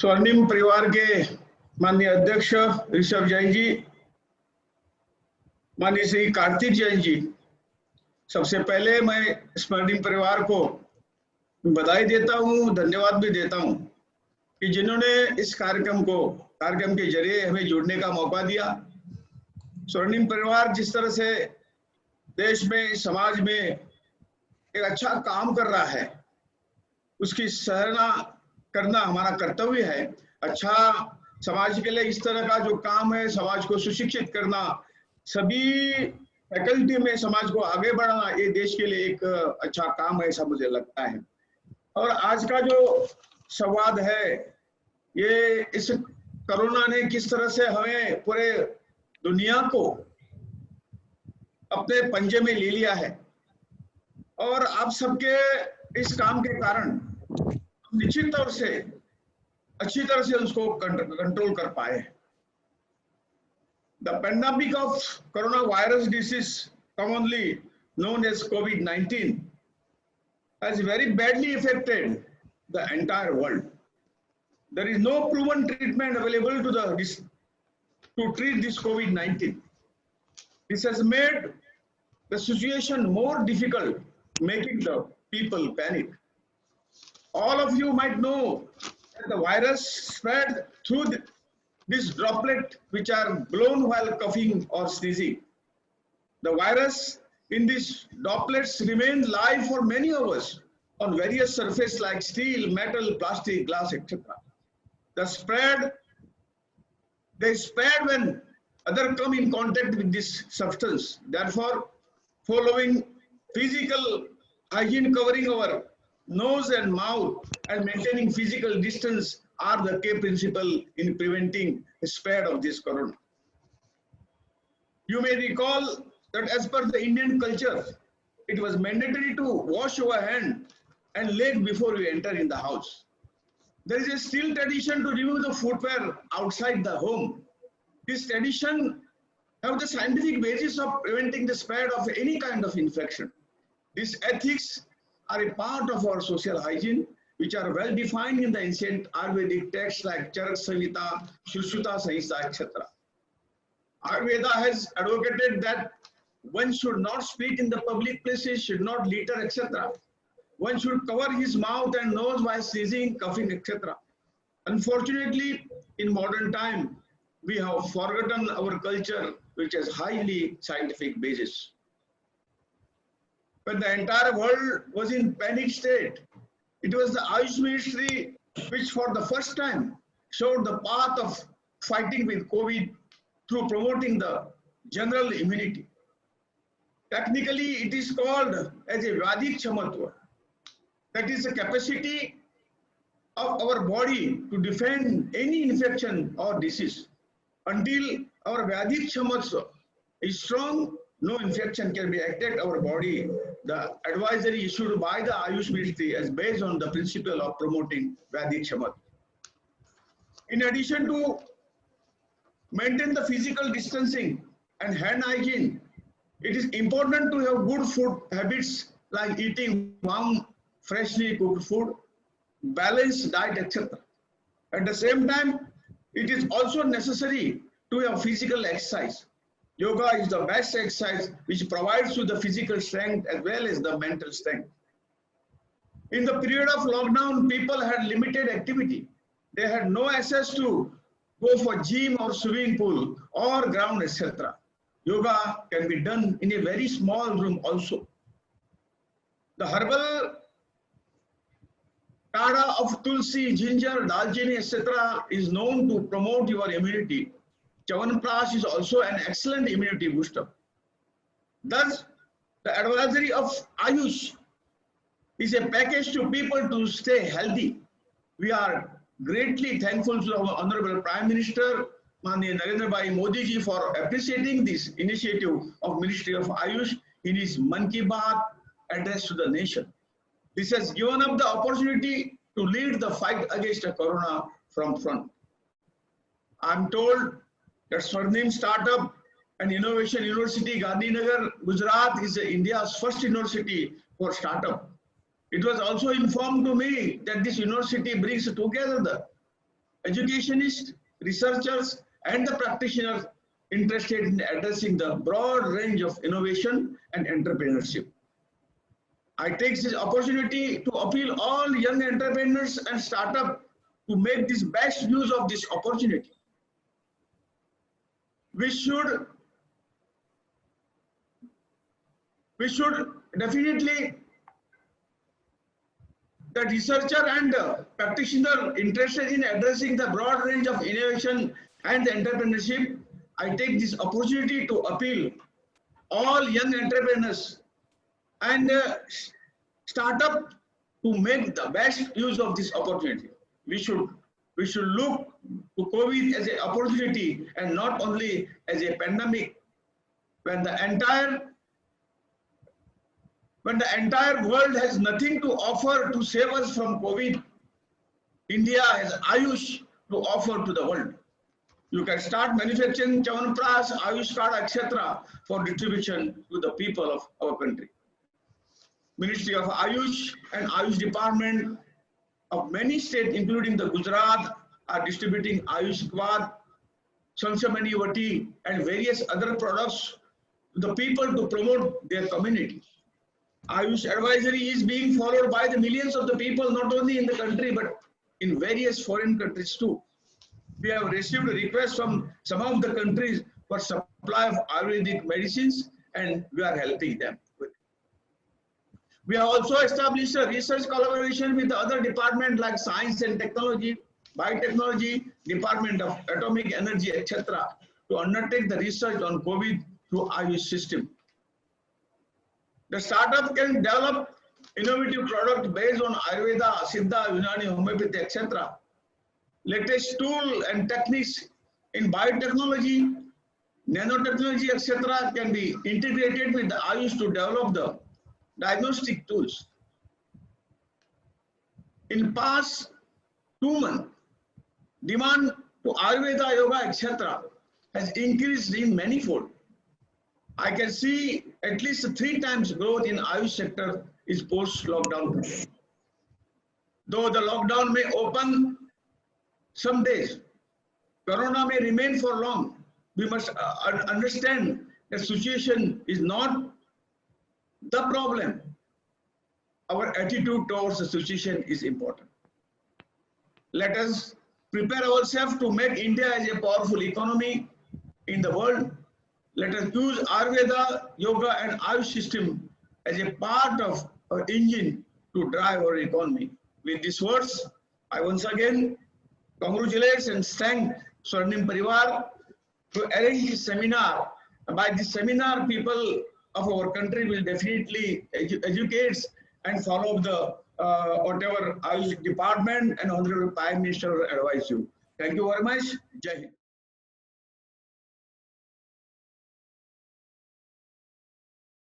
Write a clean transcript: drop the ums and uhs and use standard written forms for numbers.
स्वर्णिम परिवार के माननीय अध्यक्ष ऋषभ जैन जी, माननीय श्री कार्तिक जैन जी, सबसे पहले मैं स्वर्णिम परिवार को बधाई देता हूं, धन्यवाद भी देता हूं कि जिन्होंने इस कार्यक्रम के जरिए हमें जुड़ने का मौका दिया। स्वर्णिम परिवार जिस तरह से देश में, समाज में एक अच्छा काम कर रहा है, उसकी सराहना करना हमारा कर्तव्य है। अच्छा समाज के लिए इस तरह का जो काम है, समाज को सुशिक्षित करना, सभी फैकल्टी में समाज को आगे बढ़ाना, ये देश के लिए एक अच्छा काम है, ऐसा मुझे लगता है। और आज का जो संवाद है, ये इस कोरोना ने किस तरह से हमें, पूरे दुनिया को अपने पंजे में ले लिया है, और आप सबके इस काम के कारण निश्चित तौर से अच्छी तरह से उसको कंट्रोल कर पाए। The pandemic of coronavirus disease, commonly known as COVID-19, has very badly affected the entire world. There is no proven treatment available to treat this COVID-19. This has made the situation more difficult, making the people panic. All of you might know that the virus spread through this droplet which are blown while coughing or sneezing. The virus in these droplets remain live for many hours on various surfaces like steel, metal, plastic, glass, etc. They spread when others come in contact with this substance. Therefore, following physical hygiene, covering our nose and mouth, and maintaining physical distance are the key principles in preventing the spread of this corona. You may recall that as per the Indian culture, it was mandatory to wash our hand and leg before we enter in the house. There is a still tradition to remove the footwear outside the home. This tradition have the scientific basis of preventing the spread of any kind of infection. These ethics are a part of our social hygiene, which are well defined in the ancient Ayurvedic texts like Charak Samhita, Sushruta Samhita, etc. Ayurveda has advocated that one should not speak in the public places, should not litter, etc. One should cover his mouth and nose while sneezing, coughing, etc. Unfortunately, in modern time, we have forgotten our culture, which has highly scientific basis. When the entire world was in panic state, it was the Ayush Ministry which for the first time showed the path of fighting with COVID through promoting the general immunity. Technically, it is called as a Vyadik Kshamatva. That is the capacity of our body to defend any infection or disease. Until our Vyadik Kshamatva is strong, no infection can be attacked our body. The advisory issued by the Ayush Ministry is based on the principle of promoting Vyadik Kshamatva. In addition to maintain the physical distancing and hand hygiene, it is important to have good food habits like eating warm, freshly cooked food, balanced diet, etc. At the same time, it is also necessary to have physical exercise. Yoga is the best exercise which provides you the physical strength as well as the mental strength. In the period of lockdown, people had limited activity. They had no access to go for gym or swimming pool or ground, etc. Yoga can be done in a very small room also. The herbal kada of tulsi, ginger, dalchini, etc. is known to promote your immunity. Chyawanprash is also an excellent immunity booster. Thus, the advisory of Ayush is a package to people to stay healthy. We are greatly thankful to our Honorable Prime Minister, Mr. Narendra Bhai Modi ji, for appreciating this initiative of Ministry of Ayush in his Mann Ki Baat address to the nation. This has given up the opportunity to lead the fight against the corona from front. I am told that Swarnim Startup and Innovation University, Gandhinagar, Gujarat is India's first university for startup. It was also informed to me that this university brings together the educationists, researchers, and the practitioners interested in addressing the broad range of innovation and entrepreneurship. I take this opportunity to appeal all young entrepreneurs and startups to make this best use of this opportunity. We should definitely, the researcher and practitioner interested in addressing the broad range of innovation and the entrepreneurship, I take this opportunity to appeal all young entrepreneurs and startup to make the best use of this opportunity. We should look to COVID as an opportunity and not only as a pandemic. When the entire world has nothing to offer to save us from COVID, India has Ayush to offer to the world. You can start manufacturing Chyawanprash, Ayush card, etc. for distribution to the people of our country. Ministry of Ayush and Ayush Department of many states, including the Gujarat, are distributing Ayush Quad, Sansamani Vati, and various other products to the people to promote their community. Ayush advisory is being followed by the millions of the people, not only in the country, but in various foreign countries too. We have received requests from some of the countries for supply of Ayurvedic medicines, and we are helping them with it. We have also established a research collaboration with the other departments like Science and Technology, Biotechnology, Department of Atomic Energy, etc. to undertake the research on COVID through Ayush system. The startup can develop innovative products based on Ayurveda, Siddha, Unani, Homeopathy, etc. Latest tool and techniques in biotechnology, nanotechnology, etc. can be integrated with the Ayush to develop the diagnostic tools. In past 2 months, demand to Ayurveda, Yoga, etc. has increased in manifold. I can see at least 3 times growth in Ayush sector is post-lockdown. Though the lockdown may open some days, Corona may remain for long. We must understand the situation is not the problem. Our attitude towards the situation is important. Let us prepare ourselves to make India as a powerful economy in the world. Let us use Ayurveda, Yoga and Ayush system as a part of our engine to drive our economy. With these words, I once again congratulate and thank Swarnim Parivar to arrange this seminar. By this seminar, people of our country will definitely educate and follow the whatever Ayush department and Honorable Prime Minister advise you. Thank you very much. Jai Hind.